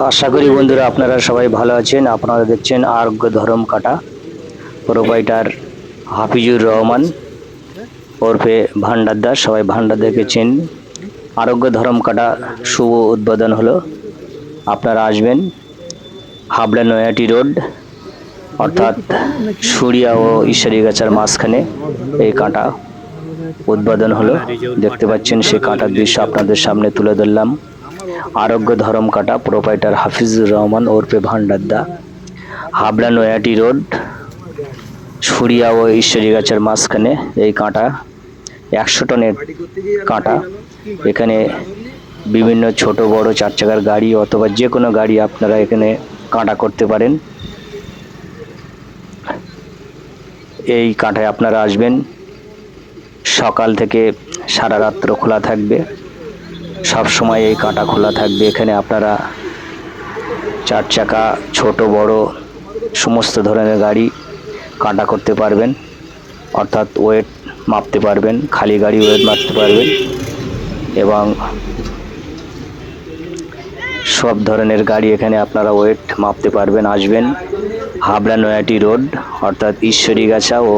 আশা করি বন্ধুরা আপনারা সবাই ভালো আছেন। আপনারা দেখছেন আরোগ্য ধরম কাটা, প্রোপাইটার হাফিজুর রহমান ওরফে ভান্ডারদার, সবাই ভান্ডারদাকে চেন। আরোগ্য ধরম কাটা শুভ উদ্বোধন হলো। আপনারা আসবেন হাবড়া নয়াটি রোড, অর্থাৎ সুরিয়া ও ঈশ্বরীগাছার মাঝখানে এই কাঁটা উদ্বোধন হলো। দেখতে পাচ্ছেন সেই কাঁটার দৃশ্য আপনাদের সামনে তুলে ধরলাম। আরোগ্য ধরম কাটা, প্রোপাইটার হাফিজুর রহমান ওরফে ভান্ডারদা, হাবড়া নয়াটি রোড, সুরিয়া ও ঈশ্বরীগাছার মাঝখানে এই কাঁটা 100 টনের কাঁটা। এখানে বিভিন্ন ছোট বড় 4 চাকার গাড়ি অথবা যে কোনো গাড়ি আপনারা এখানে কাঁটা করতে পারেন। এই কাঁটায় আপনারা আসবেন, সকাল থেকে সারা রাত্র খোলা থাকবে, সব সময় এই কাঁটা খোলা থাকবে। এখানে আপনারা 4 চাকা ছোট বড় সমস্ত ধরনের গাড়ি কাঁটা করতে পারবেন, অর্থাৎ ওয়েট মাপতে পারবেন, খালি গাড়ি ওয়েট মাপতে পারবেন এবং সব ধরনের গাড়ি এখানে আপনারা ওয়েট মাপতে পারবেন। আসবেন হাবড়া নয়াটি রোড, অর্থাৎ ঈশ্বরীগাছা ও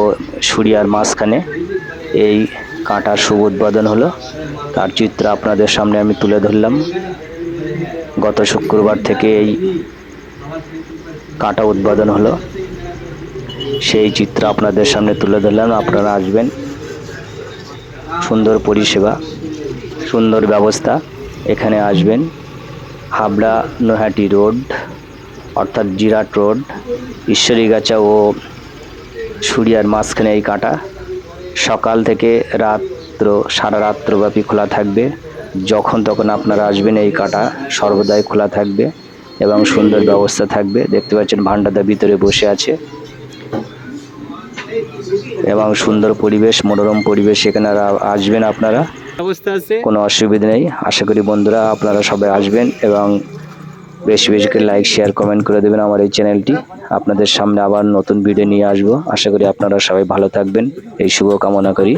সুরিয়ার মাঝখানে এই কাঁটার শুভ উদ্বোধন হলো। তার চিত্র আপনাদের সামনে আমি তুলে ধরলাম। গত শুক্রবার থেকে এই কাঁটা উদ্বোধন হলো, সেই চিত্র আপনাদের সামনে তুলে ধরলাম। আপনারা আসবেন, সুন্দর পরিষেবা, সুন্দর ব্যবস্থা। এখানে আসবেন হাবড়া নৈহাটি রোড, অর্থাৎ জিরাট রোড, ঈশ্বরীগাছা ও সুরিয়ার মাঝখানে এই কাঁটা সকাল থেকে সারা রাত্রব্যাপী খোলা থাকবে। যখন তখন আপনারা আসবেন, এই কাঁটা সর্বদাই খোলা থাকবে এবং সুন্দর ব্যবস্থা থাকবে। দেখতে পাচ্ছেন ভান্ডারদা ভিতরে বসে আছে এবং সুন্দর পরিবেশ, মনোরম পরিবেশ। এখানে আসবেন আপনারা, কোনো অসুবিধা নেই। আশা করি বন্ধুরা আপনারা সবাই আসবেন এবং বেশি বেশি করে লাইক শেয়ার কমেন্ট করে দেবেন আমার এই চ্যানেলটি। আপনাদের সামনে আবার নতুন ভিডিও নিয়ে আসবো। আশা করি আপনারা সবাই ভালো থাকবেন, এই শুভ কামনা করি।